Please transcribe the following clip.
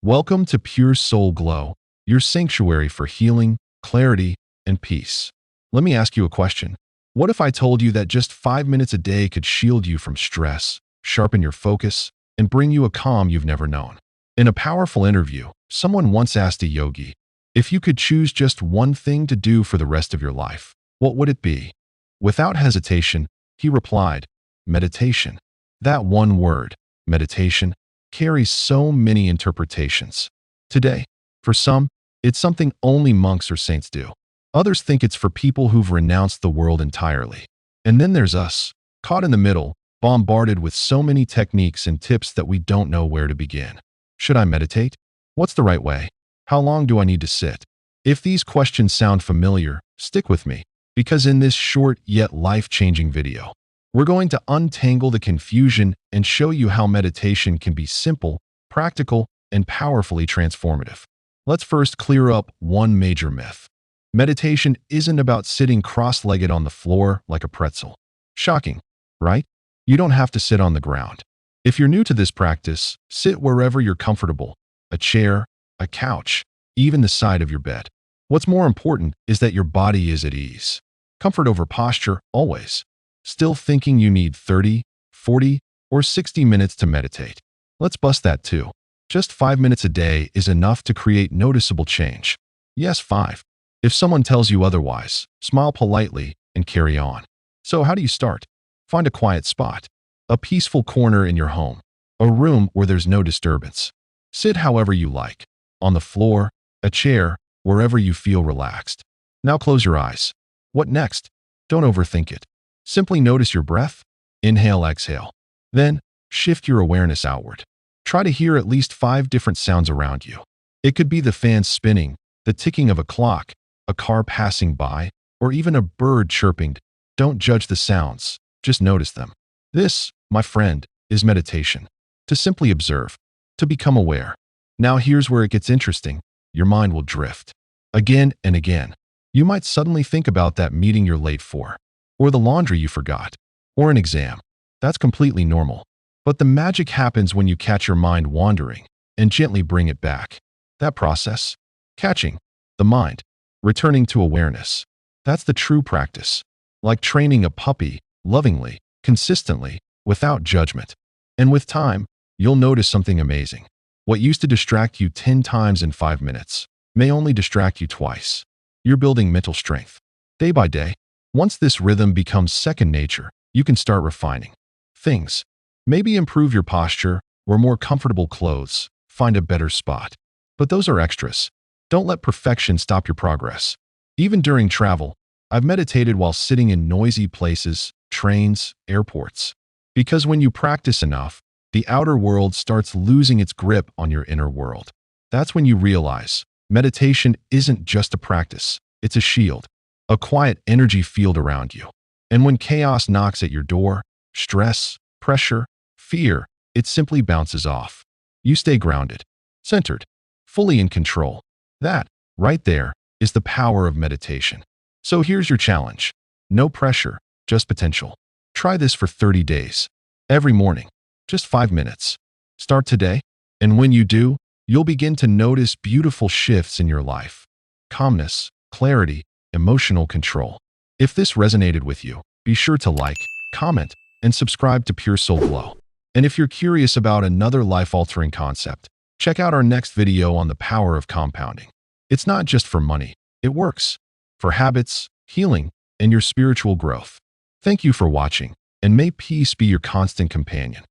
Welcome to Pure Soul Glow, your sanctuary for healing, clarity, and peace. Let me ask you a question. What if I told you that just 5 minutes a day could shield you from stress, sharpen your focus, and bring you a calm you've never known? In a powerful interview, someone once asked a yogi, if you could choose just one thing to do for the rest of your life, what would it be? Without hesitation, he replied, meditation. That one word, meditation, carries so many interpretations. Today, for some, it's something only monks or saints do. Others think it's for people who've renounced the world entirely. And then there's us, caught in the middle, bombarded with so many techniques and tips that we don't know where to begin. Should I meditate? What's the right way? How long do I need to sit? If these questions sound familiar, stick with me, because in this short yet life-changing video, we're going to untangle the confusion and show you how meditation can be simple, practical, and powerfully transformative. Let's first clear up one major myth. Meditation isn't about sitting cross-legged on the floor like a pretzel. Shocking, right? You don't have to sit on the ground. If you're new to this practice, sit wherever you're comfortable, a chair, a couch, even the side of your bed. What's more important is that your body is at ease. Comfort over posture, always. Still thinking you need 30, 40, or 60 minutes to meditate? Let's bust that too. Just 5 minutes a day is enough to create noticeable change. Yes, 5. If someone tells you otherwise, smile politely and carry on. So how do you start? Find a quiet spot, a peaceful corner in your home, a room where there's no disturbance. Sit however you like, on the floor, a chair, wherever you feel relaxed. Now close your eyes. What next? Don't overthink it. Simply notice your breath. Inhale, exhale. Then, shift your awareness outward. Try to hear at least 5 different sounds around you. It could be the fan spinning, the ticking of a clock, a car passing by, or even a bird chirping. Don't judge the sounds, just notice them. This, my friend, is meditation. To simply observe, to become aware. Now here's where it gets interesting. Your mind will drift. Again and again. You might suddenly think about that meeting you're late for, or the laundry you forgot, or an exam. That's completely normal. But the magic happens when you catch your mind wandering and gently bring it back. That process, catching the mind, returning to awareness, that's the true practice. Like training a puppy, lovingly, consistently, without judgment. And with time, you'll notice something amazing. What used to distract you 10 times in 5 minutes may only distract you twice. You're building mental strength. Day by day, once this rhythm becomes second nature, you can start refining things. Maybe improve your posture, wear more comfortable clothes, find a better spot. But those are extras. Don't let perfection stop your progress. Even during travel, I've meditated while sitting in noisy places, trains, airports. Because when you practice enough, the outer world starts losing its grip on your inner world. That's when you realize meditation isn't just a practice, it's a shield. A quiet energy field around you. And when chaos knocks at your door, stress, pressure, fear, it simply bounces off. You stay grounded, centered, fully in control. That, right there, is the power of meditation. So here's your challenge. No pressure, just potential. Try this for 30 days. Every morning, just 5 minutes. Start today, and when you do, you'll begin to notice beautiful shifts in your life. Calmness, clarity, emotional control. If this resonated with you, be sure to like, comment, and subscribe to Pure Soul Glow. And if you're curious about another life-altering concept, check out our next video on the power of compounding. It's not just for money, it works for habits, healing, and your spiritual growth. Thank you for watching, and may peace be your constant companion.